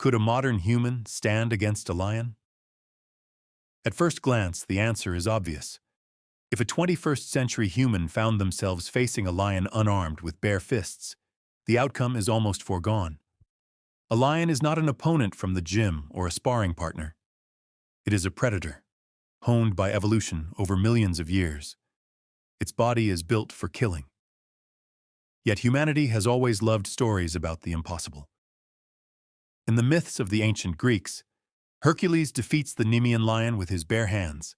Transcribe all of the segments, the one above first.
Could a modern human stand against a lion? At first glance, the answer is obvious. If a 21st century human found themselves facing a lion unarmed with bare fists, the outcome is almost foregone. A lion is not an opponent from the gym or a sparring partner. It is a predator, honed by evolution over millions of years. Its body is built for killing. Yet humanity has always loved stories about the impossible. In the myths of the ancient Greeks, Hercules defeats the Nemean lion with his bare hands.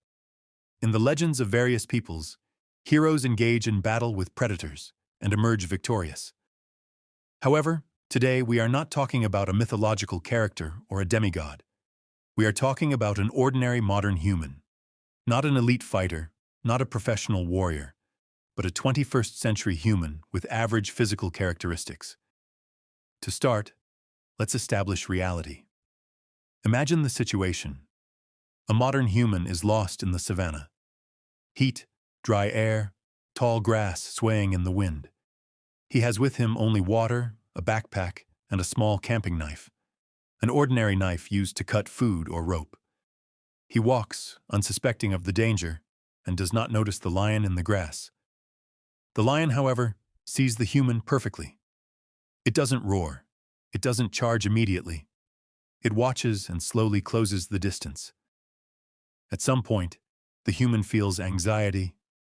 In the legends of various peoples, heroes engage in battle with predators and emerge victorious. However, today we are not talking about a mythological character or a demigod. We are talking about an ordinary modern human. Not an elite fighter, not a professional warrior, but a 21st century human with average physical characteristics. To start, let's establish reality. Imagine the situation. A modern human is lost in the Savanna. Heat, dry air, tall grass swaying in the wind. He has with him only water, a backpack, and a small camping knife. An ordinary knife used to cut food or rope. He walks, unsuspecting of the danger, and does not notice the lion in the grass. The lion, however, sees the human perfectly. It doesn't roar. It doesn't charge immediately. It watches and slowly closes the distance. At some point, the human feels anxiety,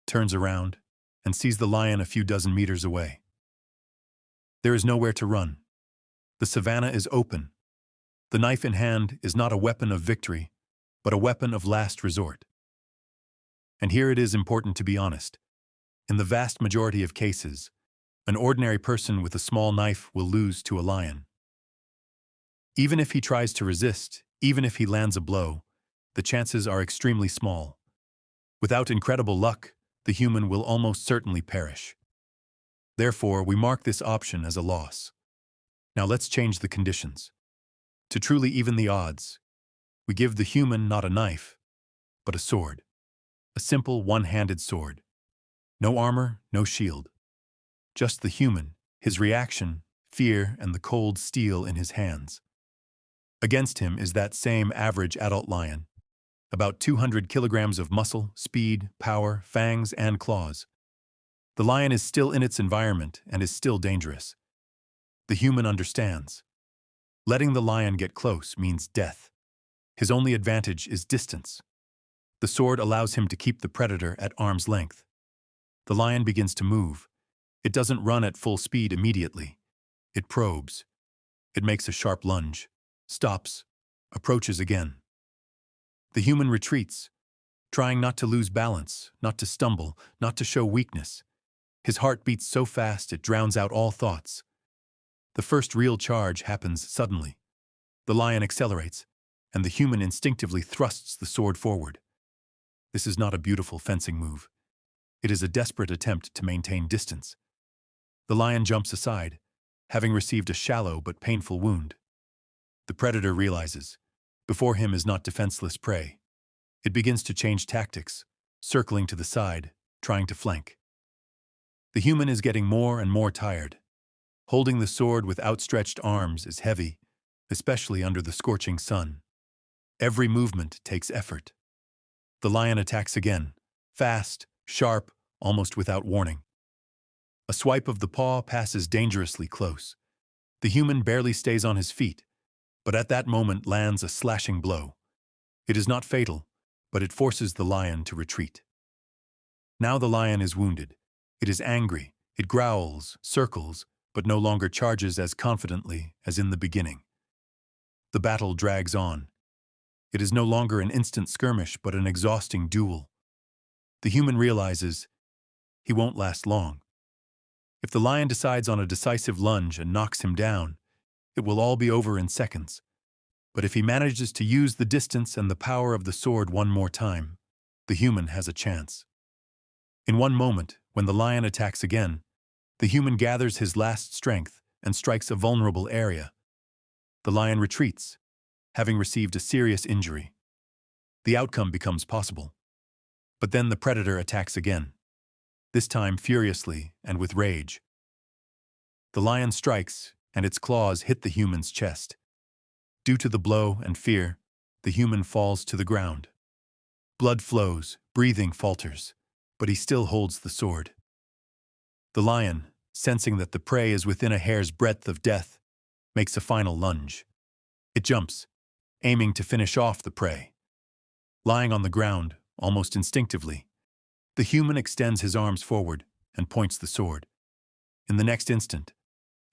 turns around, and sees the lion a few dozen meters away. There is nowhere to run. The savanna is open. The knife in hand is not a weapon of victory, but a weapon of last resort. And here it is important to be honest. In the vast majority of cases, an ordinary person with a small knife will lose to a lion. Even if he tries to resist, even if he lands a blow, the chances are extremely small. Without incredible luck, the human will almost certainly perish. Therefore, we mark this option as a loss. Now let's change the conditions. To truly even the odds, we give the human not a knife, but a sword. A simple one-handed sword. No armor, no shield. Just the human, his reaction, fear, and the cold steel in his hands. Against him is that same average adult lion. About 200 kilograms of muscle, speed, power, fangs, and claws. The lion is still in its environment and is still dangerous. The human understands. Letting the lion get close means death. His only advantage is distance. The sword allows him to keep the predator at arm's length. The lion begins to move. It doesn't run at full speed immediately. It probes. It makes a sharp lunge, stops, approaches again. The human retreats, trying not to lose balance, not to stumble, not to show weakness. His heart beats so fast it drowns out all thoughts. The first real charge happens suddenly. The lion accelerates, and the human instinctively thrusts the sword forward. This is not a beautiful fencing move. It is a desperate attempt to maintain distance. The lion jumps aside, having received a shallow but painful wound. The predator realizes, before him is not defenseless prey. It begins to change tactics, circling to the side, trying to flank. The human is getting more and more tired. Holding the sword with outstretched arms is heavy, especially under the scorching sun. Every movement takes effort. The lion attacks again, fast, sharp, almost without warning. A swipe of the paw passes dangerously close. The human barely stays on his feet, but at that moment lands a slashing blow. It is not fatal, but it forces the lion to retreat. Now the lion is wounded. It is angry. It growls, circles, but no longer charges as confidently as in the beginning. The battle drags on. It is no longer an instant skirmish, but an exhausting duel. The human realizes he won't last long. If the lion decides on a decisive lunge and knocks him down, it will all be over in seconds. But if he manages to use the distance and the power of the sword one more time, the human has a chance. In one moment, when the lion attacks again, the human gathers his last strength and strikes a vulnerable area. The lion retreats, having received a serious injury. The outcome becomes possible. But then the predator attacks again, this time furiously and with rage. The lion strikes, and its claws hit the human's chest. Due to the blow and fear, the human falls to the ground. Blood flows, breathing falters, but he still holds the sword. The lion, sensing that the prey is within a hair's breadth of death, makes a final lunge. It jumps, aiming to finish off the prey. Lying on the ground, almost instinctively, the human extends his arms forward and points the sword. In the next instant,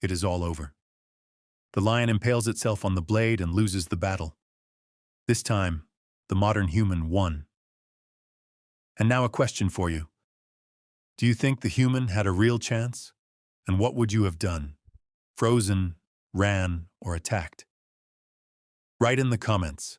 it is all over. The lion impales itself on the blade and loses the battle. This time, the modern human won. And now a question for you. Do you think the human had a real chance? And what would you have done? Frozen, ran, or attacked? Write in the comments.